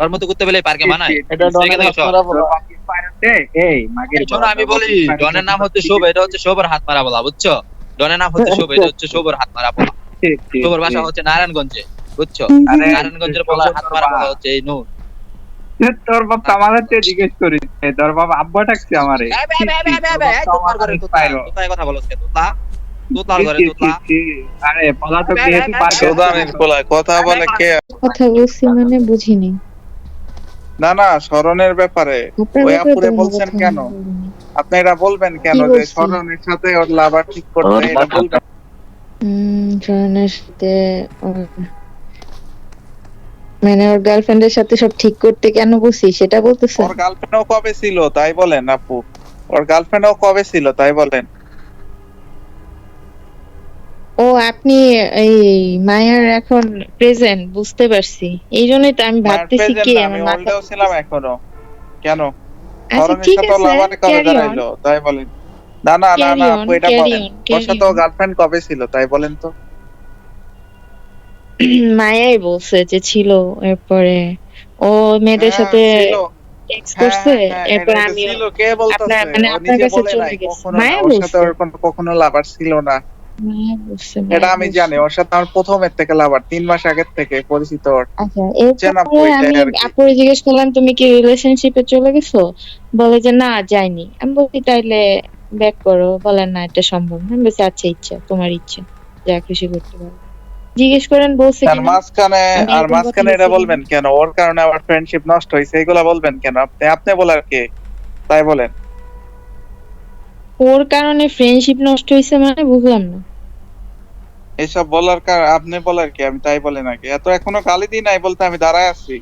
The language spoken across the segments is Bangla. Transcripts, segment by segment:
তোর মতো করতে বলে পার্কে মানায়? এটা ডনের হাত মারা বলা। এই মাগের শোনো আমি বলি, ডনের নাম হচ্ছে শুভ, এটা হচ্ছে শুভর হাত মারা বলা, বুঝছো? ডনের নাম হচ্ছে শুভ, এটা হচ্ছে শুভর হাত মারা বলা। শুভর বাসা হচ্ছে নারায়ণগঞ্জে, বুঝছো? আরে নারায়ণগঞ্জের বলা হাত মারা বলা হচ্ছে এই নূর। তোর বাপ আমাদের জিজ্ঞেস করিস তোর বাপ আব্বা ডাকছে আমারে কোথায় কথা বলছ কে? তোতলা তোতলার ঘরে তোতলা। আরে পলাতক যেহেতু পার্কে সুদানের পোলা কথা বলে কে? কথা বলছি মানে বুঝিনি। না না, স্মরণের ব্যাপারে আপনার ওই ব্যাপারে আপুরে তো বলছেন কথা কেন? বলিনি। আপনি এটা বলবেন কেন কি যে বলছি? স্মরণের সাথে ওর লাভার ঠিক করতে? এটা বলবেন। শরণের সাথে মানে ওর গার্লফ্রেন্ডের সাথে সব ঠিক করতে কেন বলছি সেটা বলতেছে? ওর গার্লফ্রেন্ডও কবে ছিল তাই বলেন আপু। ওর গার্লফ্রেন্ডও কবে ছিল তাই বলেন। ও আপনি এই মায়ার এখন প্রেজেন্ট বুঝতে পারছি, এই জন্যই তো আমি ভাবতেছি কি আমি আমার মাথা। ওল্ডেও ছিলাম এখনো। কেন আচ্ছা স্মরণের ঠিক সাথে আছে, লাভারে কবে ক্যারি অন দাঁড়াইলো তাই বলেন। না না না ক্যারি না অন আপু এটা ক্যারি বলেন, অন ওর ক্যারি সাথে অন। গার্লফ্রেন্ড কবে ছিল তাই বলেন তো। মায়াই বলছে যে ছিল, এরপরে ও মেয়েদের হ্যাঁ সাথে ছিল। টেক্সট হ্যাঁ করছে, হ্যাঁ এরপর এটা আমিও ছিল, কে আপনার বলতেছে? মানে ও আপনার নিজে কাছে বলে চলে নাই গেছি। কখনো না, মায়া ওর সাথে বলছে, ওর কখনো লাভার ছিল না। মায়া বলছে, এটা মায়া আমি বলছে। জানি, ওর সাথে আমার প্রথমের থেকে লাভার, 3 মাস আগের থেকে পরিচিত ওর। আচ্ছা চেনা এরপরে বইটাই আমি আর কি। আপুরে জিজ্ঞেস করলাম তুমি কি রিলেশনশিপে চলে গেছো? বলে যে না যাইনি। আমি বলছি তাইলে ব্যাক করো, বলেন না এটা সম্ভব না। আমি বলছি আচ্ছা ইচ্ছা, তোমার ইচ্ছা, যা খুশি করতে পারো। জিজ্ঞেস করেন বলছে আর কিনা, মাঝখানে আমি আর এরকম কথা মাঝখানে এটা বলছি কিনা। বলবেন কেন? ওর কারণে আমার ফ্রেন্ডশিপ নষ্ট হয়েছে এগুলা বলবেন কেন? আপনি বলার কে তাই বলেন। ওর কারণে ফ্রেন্ডশিপ নষ্ট হয়েছে মানে বুঝলাম না। এসব বলার কারণ আপনি বলার কি? আমি তাই বলে নাকি? এত এখনো গালি দিই নাই বলতে আমি দাঁড়ায় আছি,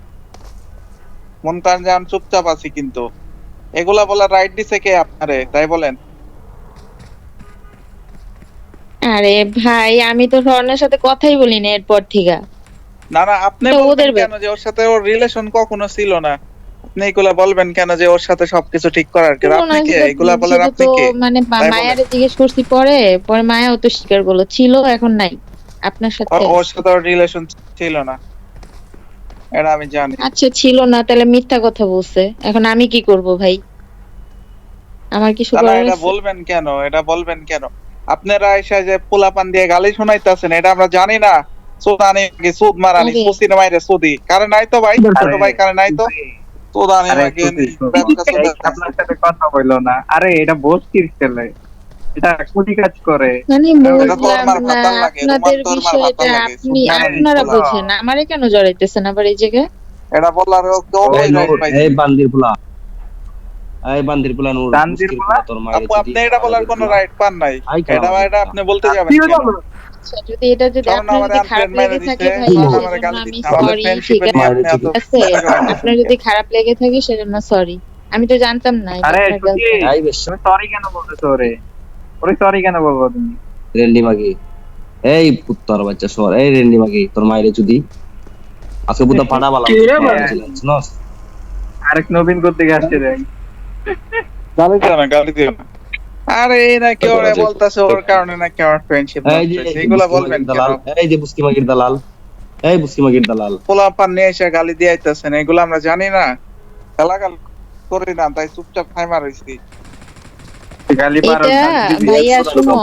মন প্রাণ জান চুপচাপ আছি, কিন্তু এগুলা বলার রাইট দিছে কে আপনারে তাই বলেন। আরে ভাই আমি তো স্বর্ণের সাথে কথাই বলি না এরপর থেকে। না না আপনি এটা বলবেন ওদের কেন ব্যাপার। যে ওর সাথে ওর রিলেশন কখনো ছিল না? আপনি এগুলা বলবেন কেন যে ওর সাথে সবকিছু ঠিক করার কে? আপনি কে এগুলা বলার? সেটা আপনি তো কে মানে তাই বলেন। মায়ারে জিজ্ঞেস করছি, পরে পরে মায়াও তো স্বীকার করলো ছিল, এখন নাই আপনার সাথে। ওর সাথে ওর রিলেশন ছিল না, এটা আমি জানি। আচ্ছা ছিল না, তাহলে মিথ্যা কথা বলছে, এখন আমি কি করব ভাই? আমার কিছু না না করার এটা আছে? বলবেন কেন? এটা বলবেন কেন? আপনারা এসে যে পোলাপান দিয়ে গালি শুনাইতেছেন এটা আমরা জানি না? সুদানি কি সুদ মারানি আরে সুসির মাইরে সুদি কারে নাই তো ভাই, ছোট ভাই কারে নাই তো সুদানি আরে মাকে ব্যবসা সুদ আপনার সাথে কথা বললো না। আরে এটা বস্তির ছেলে, এটা কুটি কাজ করে। মানে এটা তোর বুঝলাম মার না ভাতার লাগে, আপনাদের রোমান তোর মার বিষয়টা, ভাতার লাগে, আপনি সুদ মারানি আপনারা পোলা। বোঝেন, আমারে কেন জড়াইতেছেন আবার এই জায়গায়? এটা বলার ও এই কই রাইট নূর, পাইছে? এই বান্দির পোলা, এই বান্দির পোলা নূর, তানজির মুস্কির পোলা? পোলা তোর মায়ের আপু যদি আপনি এটা বলার কোনো রাইট পান নাই। আই এটা কালাম এটা আপনি বলতে যাবেন আপনিও কেন? বলো। আচ্ছা যদি এটা যদি স্মরণ আপনার আমারে যদি খারাপ আনফ্রেন্ড মাইরে লেগে থাকে দিছে, ভাই স্মরণ আমারে সেজন্য গালি আমি দিচ্ছে, আমাদের সরি, ফ্রেন্ডশিপে ঠিক নিয়ে আছে? আপনি এত আছে কথা কইতেছেন আপনার কেন? যদি খারাপ লেগে থাকে সেজন্য সরি, আমি তো জানতাম না এটা আরে আপনার সত্যি গার্লফ্রেন্ড। আই বেশ তুমি সরি কেন বলতেছো ওরে? ওরে সরি কেন বলবো তুমি? রেন্ডি মাগি, এই পুত্তর বাচ্চা সর, এই রেন্ডি মাগি তোর মায়ের যদি আজকে বুদ্ধ পাড়া বালা কে রে ভাই? নস আরেক নবীন করতে আসছে রে। গালি দিও না, গালি দিও না। আরে এই না কেউ ওরে বলতাছে ওর কারণে না কেউ ফ্রেন্ডশিপ এই নষ্ট যে হয়েছে, এগুলা বলবেন কেন? দালাল, এই যে বুস্কি মাগির দালাল, এই বুস্কি মাগির দালাল। পোলাপান নিয়ে এসে গালি দিয়ে আইতাছেন, এগুলো আমরা জানি না? গালাগাল করি না তাই চুপচাপ থাইমা রইছি। গালি পারো এটা ভাইয়া শুনো,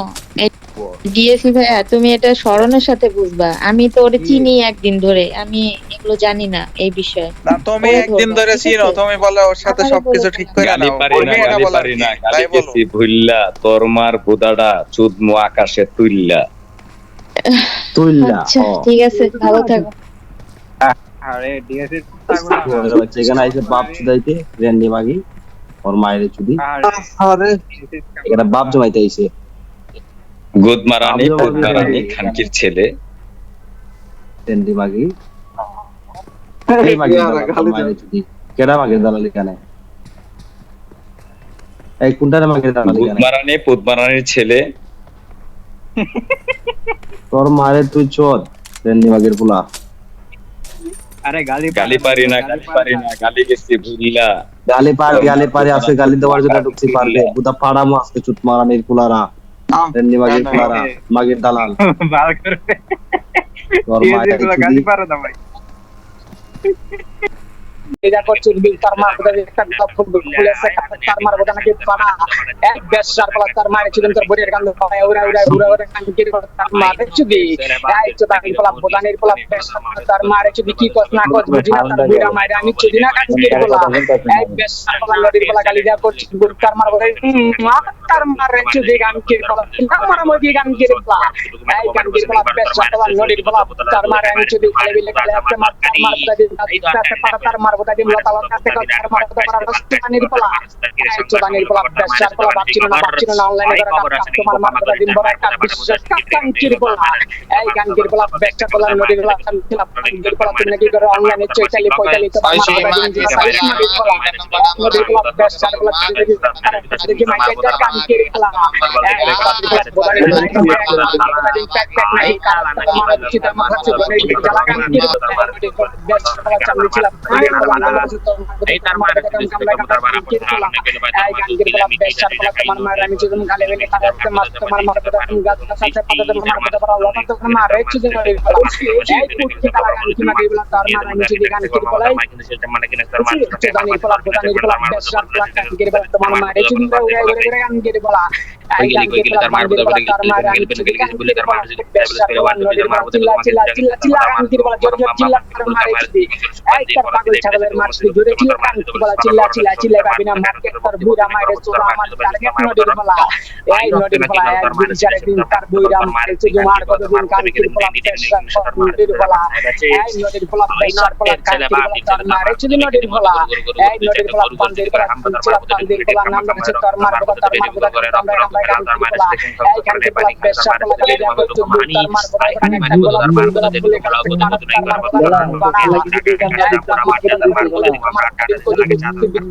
ডিএসি ভাইয়া তুমি এটা স্মরণের সাথে বুঝবা, আমি তো ওরে চিনি একদিন ধরে, আমি এগুলো জানি না এই বিষয়ে। না তুমি ওরে একদিন ধরবা, ধরে ঠিক চিনো, আছে? তুমি বলে ওর সাথে আমারে সবকিছু বলে ঠিক না। করে গালি নাও, পারি না, তুমি এটা গালি বলার পারি কি? না, গালি তাই বলো। গেছি ভুল্লা, তোর মার বুদাটা চুদমু আকাশে তুইল্লা। তুইল্লা আচ্ছা ঠিক আছে, ভালো থাকো। আরে ডিএসএর এখানে আইসে বাপ চুদাইতে রেন্ডি মাগি ওর মায়ের চুদি আরে এখানে বাপ জমাইতে আইছে গুদমারানি পুদমারানি খানকির ছেলে। রেন্ডি মাগি, এই মাগি দালাল তোর মায়ের চুদি। কেডা মাগির দালাল এখানে? এই কোনটারে মাগির দালাল এখানে? গুদমারানি পুদমারানির ছেলে। তোর মায়ের তুই চোদ রেন্ডি মাগির পোলা। আরে গালি গালি পারি না, গালি পারি না, গালি গেছি ভুল্লা। গালি পারি আছে, গালি দেওয়ার জন্য ঢুকছি পারবে বুদা পাড়ামো আজকে চুত মারানির পোলারা, রেন্ডি মাগির পোলারা, মাগির দালাল। ভালো করে তোর মায়ের গালি পারো না ভাই। এটা করছে তার মার কথা একটা ফুটবল খুলেছে তার মার কথা নাকি পানা এক বেশার বলা তার মারে ছিলেন তোর বড়ির কান্দ পায় ওরা ওরা ওরা ওরা কানকে তার মারে চুদি এই তো তার বলা বোদানের বলা বেশার তার মারে চুদি কি কস না কস বুঝি না তার বুড়া মারে আমি চুদি না কানকে বলা এক বেশার বলা নদীর বলা গালি দেয়া করছে তার মার বলে তার মারে চুদি কানকে বলা আমার মধ্যে কানকে বলা এই কানকে বলা বেশার বলা নদীর বলা তার মারে আমি চুদি গালি বিলে গালি একটা মার তার মার তার মার বলা দিন লতা লতা তার মার তার রাস্তানির বলা এই চোদানির বলা বেশার বলা বাচ্চা না অনলাইনে করা তোমার মার বলা দিন বড় একটা বিশ্বাস কানকে বলা এই কানকে বলা বেশার বলা নদীর বলা কানকে বলা তুমি নাকি করে অনলাইনে চৈতালি পয়তালি তো মার বলা দিন যে সাইজ নদীর বলা বেশার বলা দেখি মাইকেটা কানকে বলা এই বলা দিন প্যাক প্যাক নাই তোমার চিতা মাথা চলে জ্বালা কানকে বেশার বলা চালু ছিল এই তার মার তার বাড়া এই কানকে বলা বেশার বলা তোমার মার আমি যদি গালে বেলে তার মার তোমার মার কথা গাছ সাথে পাতা তোমার মার কথা লতা তো মার রে চিজে করে এই কুটকি কালা কানকি মাগে বলা তার মার আমি যদি গান করে বলাই কিন্তু সেটা মানে কিনা তার মার জানি বলা বেশার বলা কানকে বলা তোমার মার রে চিজে করে গান করে বলা এই কানকে বলা তার মার তার মার আমি যদি গান করে তার মার বেশার বলা নদীর মার চিল্লা চিল্লা চিল্লা চিল্লা কানকে বলা জোরে জোরে চিল্লা তার মার রে চিজে এই তার পাগল ছাগলের মার চিজে জোরে চিল্লা কানকে বলা চিল্লা চিল্লা চিল্লা বাবিনা মার্কেট তার বুড়া মারে চোরা আমার টার্গেট নদীর বলা এই নদীর বলা এক দিন চারে দিন তার বুড়া মারে চিজে মার কত দিন কানকে বলা বেশার নদীর বলা এই নদীর বলা বেশার বলা কানকে বলা তার মারে চিজে নদীর বলা এই নদীর বলা পান্দের বলা চিল্লা পান্দের বলা নাম হচ্ছে তার মার বলা তার মার বলা আমরা আমরা কানকে বলা এই কানকে বলা বেশার বলা গালি দেয়া করতে তার মার বলা একটা বলা বলা বলে কানকে তার মার বলা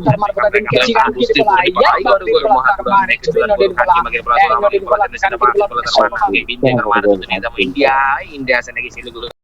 তার মার বলা দিন কিছু কানকে বলা ইয়া তার মারে চিজে নদীর বলা এই নদীর বলা কানকে বলা ইন্ডিয়া ইন্ডিয়া আছে নাকি ছেলেগুলো